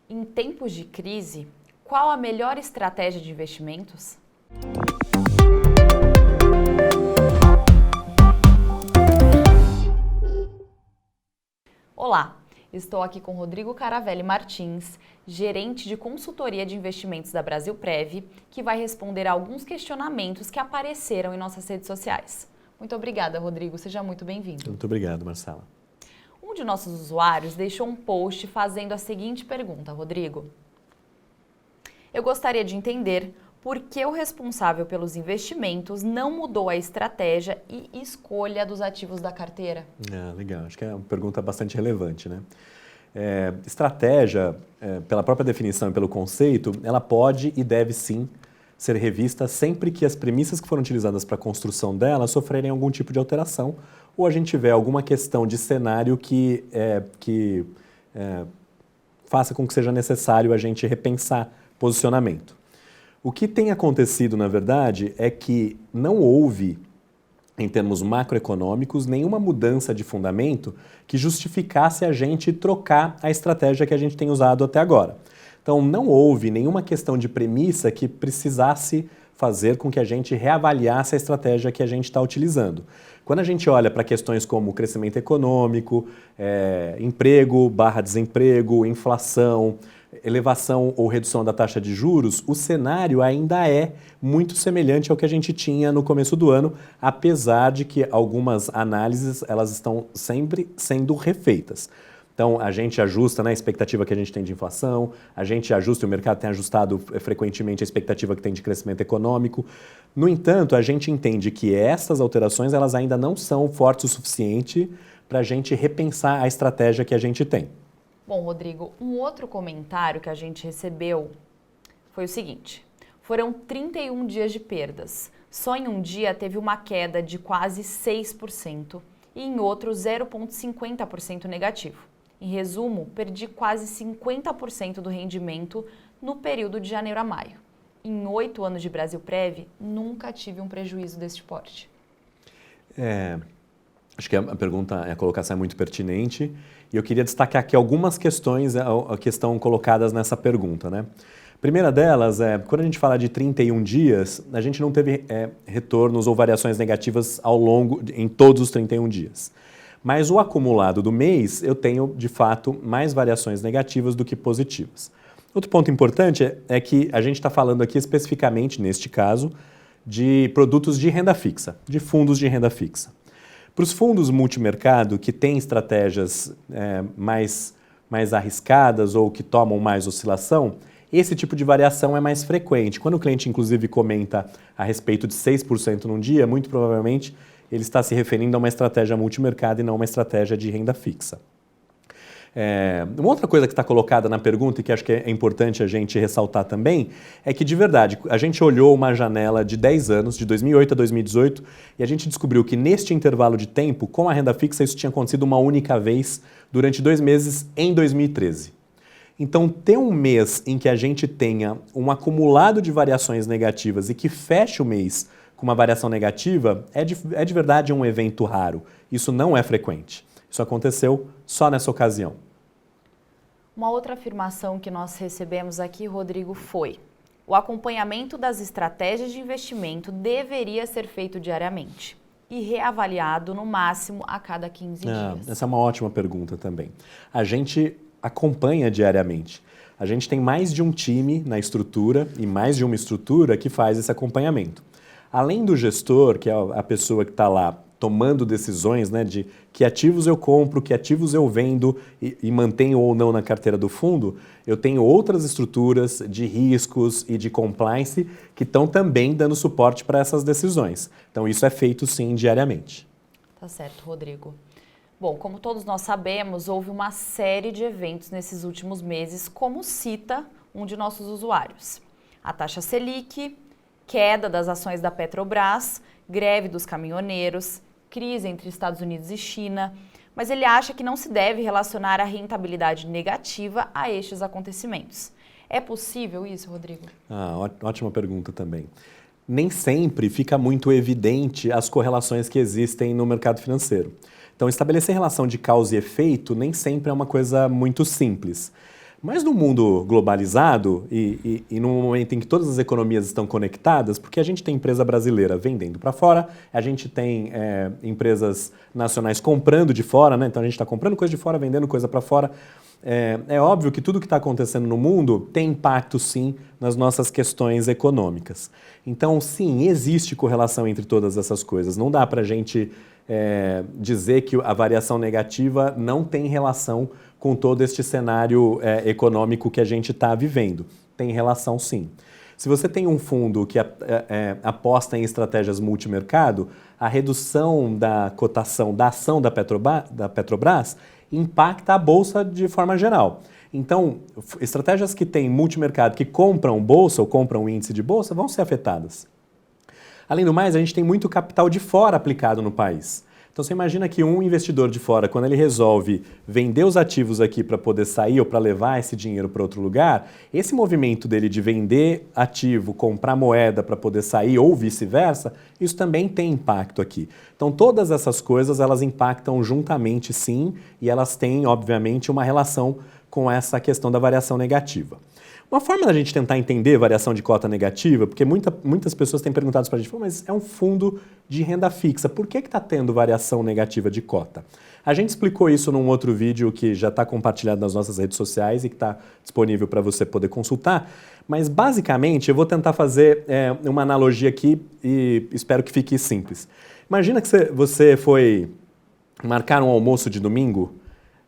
Em tempos de crise, qual a melhor estratégia de investimentos? Olá, estou aqui com Rodrigo Caravelli Martins, gerente de consultoria de investimentos da Brasilprev, que vai responder a alguns questionamentos que apareceram em nossas redes sociais. Muito obrigada, Rodrigo. Seja muito bem-vindo. Muito obrigado, Marcela. Um de nossos usuários deixou um post fazendo a seguinte pergunta, Rodrigo. Eu gostaria de entender por que o responsável pelos investimentos não mudou a estratégia e escolha dos ativos da carteira. Legal. Acho que é uma pergunta bastante relevante, né? Estratégia, pela própria definição e pelo conceito, ela pode e deve sim ser revista sempre que as premissas que foram utilizadas para a construção dela sofrerem algum tipo de alteração ou a gente tiver alguma questão de cenário que faça com que seja necessário a gente repensar posicionamento. O que tem acontecido, na verdade, é que não houve, em termos macroeconômicos, nenhuma mudança de fundamento que justificasse a gente trocar a estratégia que a gente tem usado até agora. Então, não houve nenhuma questão de premissa que precisasse fazer com que a gente reavaliasse a estratégia que a gente está utilizando. Quando a gente olha para questões como crescimento econômico, emprego / desemprego, inflação, elevação ou redução da taxa de juros, o cenário ainda é muito semelhante ao que a gente tinha no começo do ano, apesar de que algumas análises elas estão sempre sendo refeitas. Então, a gente ajusta a expectativa que a gente tem de inflação, a gente ajusta, e o mercado tem ajustado frequentemente a expectativa que tem de crescimento econômico. No entanto, a gente entende que essas alterações elas ainda não são fortes o suficiente para a gente repensar a estratégia que a gente tem. Bom, Rodrigo, um outro comentário que a gente recebeu foi o seguinte: foram 31 dias de perdas. Só em um dia teve uma queda de quase 6% e em outro 0,50% negativo. Em resumo, perdi quase 50% do rendimento no período de janeiro a maio. Em 8 anos de Brasilprev, nunca tive um prejuízo deste porte. Acho que a pergunta, a colocação é muito pertinente e eu queria destacar aqui algumas questões que estão colocadas nessa pergunta, né? A primeira delas é, quando a gente fala de 31 dias, a gente não teve retornos ou variações negativas em todos os 31 dias. Mas o acumulado do mês, eu tenho, de fato, mais variações negativas do que positivas. Outro ponto importante é que a gente está falando aqui especificamente, neste caso, de produtos de renda fixa, de fundos de renda fixa. Para os fundos multimercado, que têm estratégias mais arriscadas ou que tomam mais oscilação, esse tipo de variação é mais frequente. Quando o cliente, inclusive, comenta a respeito de 6% num dia, muito provavelmente ele está se referindo a uma estratégia multimercado e não uma estratégia de renda fixa. Uma outra coisa que está colocada na pergunta e que acho que é importante a gente ressaltar também é que, de verdade, a gente olhou uma janela de 10 anos, de 2008 a 2018, e a gente descobriu que neste intervalo de tempo, com a renda fixa, isso tinha acontecido uma única vez durante 2 meses em 2013. Então, ter um mês em que a gente tenha um acumulado de variações negativas e que feche o mês com uma variação negativa é de verdade um evento raro. Isso não é frequente. Isso aconteceu só nessa ocasião. Uma outra afirmação que nós recebemos aqui, Rodrigo, foi: o acompanhamento das estratégias de investimento deveria ser feito diariamente e reavaliado no máximo a cada 15 dias. Essa é uma ótima pergunta também. A gente acompanha diariamente. A gente tem mais de um time na estrutura e mais de uma estrutura que faz esse acompanhamento. Além do gestor, que é a pessoa que está lá tomando decisões, né, de que ativos eu compro, que ativos eu vendo e mantenho ou não na carteira do fundo, eu tenho outras estruturas de riscos e de compliance que estão também dando suporte para essas decisões. Então, isso é feito, sim, diariamente. Tá certo, Rodrigo. Bom, como todos nós sabemos, houve uma série de eventos nesses últimos meses, como cita um de nossos usuários: a taxa Selic, queda das ações da Petrobras, greve dos caminhoneiros, crise entre Estados Unidos e China, mas ele acha que não se deve relacionar a rentabilidade negativa a estes acontecimentos. É possível isso, Rodrigo? Ótima pergunta também. Nem sempre fica muito evidente as correlações que existem no mercado financeiro. Então, estabelecer relação de causa e efeito nem sempre é uma coisa muito simples. Mas no mundo globalizado e no momento em que todas as economias estão conectadas, porque a gente tem empresa brasileira vendendo para fora, a gente tem empresas nacionais comprando de fora, né? Então a gente está comprando coisa de fora, vendendo coisa para fora. É óbvio que tudo que está acontecendo no mundo tem impacto, sim, nas nossas questões econômicas. Então, sim, existe correlação entre todas essas coisas. Não dá para a gente dizer que a variação negativa não tem relação com todo este cenário econômico que a gente está vivendo. Tem relação, sim. Se você tem um fundo que aposta em estratégias multimercado, a redução da cotação da ação da Petrobras impacta a bolsa de forma geral. Então, estratégias que têm multimercado, que compram bolsa ou compram índice de bolsa, vão ser afetadas. Além do mais, a gente tem muito capital de fora aplicado no país. Então você imagina que um investidor de fora, quando ele resolve vender os ativos aqui para poder sair ou para levar esse dinheiro para outro lugar, esse movimento dele de vender ativo, comprar moeda para poder sair ou vice-versa, isso também tem impacto aqui. Então todas essas coisas, elas impactam juntamente sim, e elas têm, obviamente, uma relação com essa questão da variação negativa. Uma forma da gente tentar entender variação de cota negativa, porque muitas pessoas têm perguntado para a gente, mas é um fundo de renda fixa, por que está tendo variação negativa de cota? A gente explicou isso num outro vídeo que já está compartilhado nas nossas redes sociais e que está disponível para você poder consultar, mas basicamente eu vou tentar fazer uma analogia aqui e espero que fique simples. Imagina que você foi marcar um almoço de domingo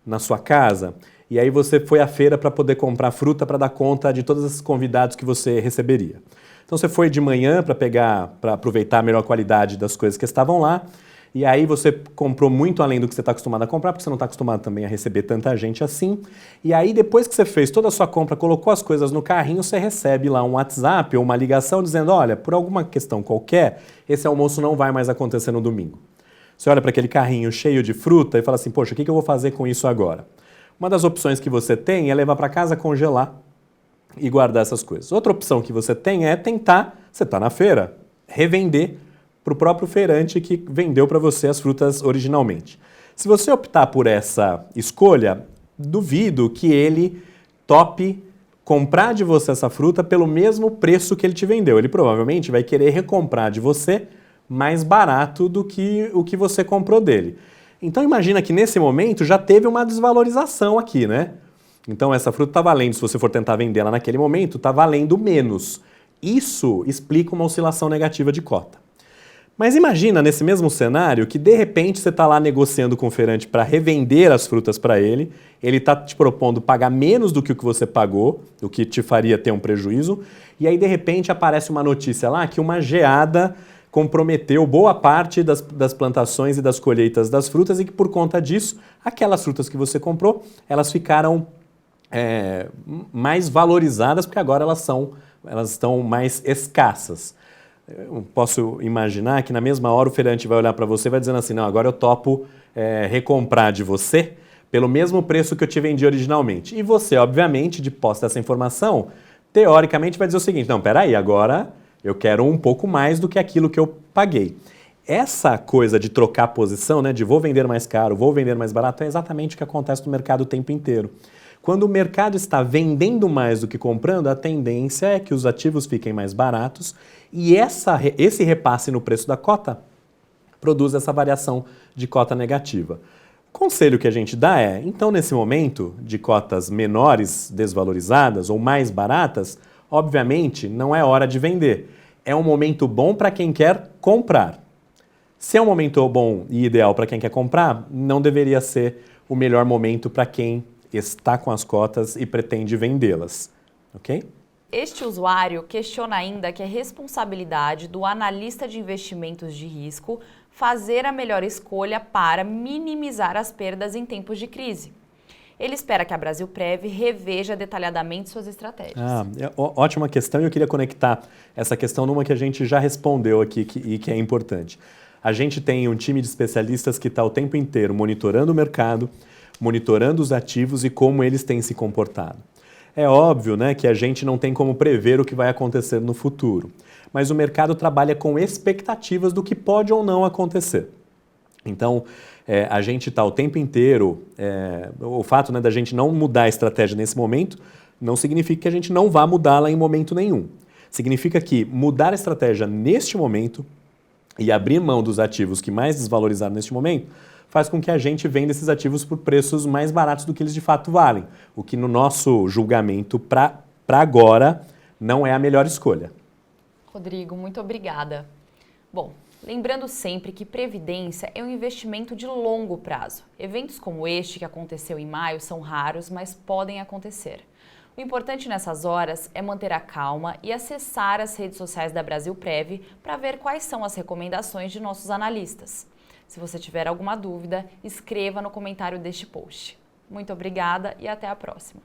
na sua casa. E aí você foi à feira para poder comprar fruta para dar conta de todos esses convidados que você receberia. Então você foi de manhã para aproveitar a melhor qualidade das coisas que estavam lá. E aí você comprou muito além do que você está acostumado a comprar, porque você não está acostumado também a receber tanta gente assim. E aí depois que você fez toda a sua compra, colocou as coisas no carrinho, você recebe lá um WhatsApp ou uma ligação dizendo, olha, por alguma questão qualquer, esse almoço não vai mais acontecer no domingo. Você olha para aquele carrinho cheio de fruta e fala assim, poxa, o que eu vou fazer com isso agora? Uma das opções que você tem é levar para casa, congelar e guardar essas coisas. Outra opção que você tem é tentar, você está na feira, revender para o próprio feirante que vendeu para você as frutas originalmente. Se você optar por essa escolha, duvido que ele tope comprar de você essa fruta pelo mesmo preço que ele te vendeu. Ele provavelmente vai querer recomprar de você mais barato do que o que você comprou dele. Então imagina que nesse momento já teve uma desvalorização aqui, né? Então essa fruta está valendo, se você for tentar vender ela naquele momento, está valendo menos. Isso explica uma oscilação negativa de cota. Mas imagina nesse mesmo cenário que de repente você está lá negociando com o feirante para revender as frutas para ele está te propondo pagar menos do que o que você pagou, o que te faria ter um prejuízo, e aí de repente aparece uma notícia lá que uma geada comprometeu boa parte das plantações e das colheitas das frutas e que por conta disso, aquelas frutas que você comprou, elas ficaram mais valorizadas porque agora elas estão mais escassas. Eu posso imaginar que na mesma hora o feirante vai olhar para você e vai dizendo assim, não, agora eu topo recomprar de você pelo mesmo preço que eu te vendi originalmente. E você, obviamente, de posse dessa informação, teoricamente vai dizer o seguinte, não, peraí, agora eu quero um pouco mais do que aquilo que eu paguei. Essa coisa de trocar posição, né, de vou vender mais caro, vou vender mais barato, é exatamente o que acontece no mercado o tempo inteiro. Quando o mercado está vendendo mais do que comprando, a tendência é que os ativos fiquem mais baratos e esse repasse no preço da cota produz essa variação de cota negativa. O conselho que a gente dá é, então nesse momento de cotas menores desvalorizadas ou mais baratas, obviamente, não é hora de vender. É um momento bom para quem quer comprar. Se é um momento bom e ideal para quem quer comprar, não deveria ser o melhor momento para quem está com as cotas e pretende vendê-las. Ok? Este usuário questiona ainda que é responsabilidade do analista de investimentos de risco fazer a melhor escolha para minimizar as perdas em tempos de crise. Ele espera que a Brasilprev reveja detalhadamente suas estratégias. Ótima questão e eu queria conectar essa questão numa que a gente já respondeu aqui e que é importante. A gente tem um time de especialistas que está o tempo inteiro monitorando o mercado, monitorando os ativos e como eles têm se comportado. É óbvio, né, que a gente não tem como prever o que vai acontecer no futuro, mas o mercado trabalha com expectativas do que pode ou não acontecer. Então, a gente está o tempo inteiro, o fato, né, da gente não mudar a estratégia nesse momento, não significa que a gente não vá mudá-la em momento nenhum. Significa que mudar a estratégia neste momento e abrir mão dos ativos que mais desvalorizaram neste momento faz com que a gente venda esses ativos por preços mais baratos do que eles de fato valem, o que no nosso julgamento para agora não é a melhor escolha. Rodrigo, muito obrigada. Bom, lembrando sempre que previdência é um investimento de longo prazo. Eventos como este que aconteceu em maio são raros, mas podem acontecer. O importante nessas horas é manter a calma e acessar as redes sociais da Brasilprev para ver quais são as recomendações de nossos analistas. Se você tiver alguma dúvida, escreva no comentário deste post. Muito obrigada e até a próxima.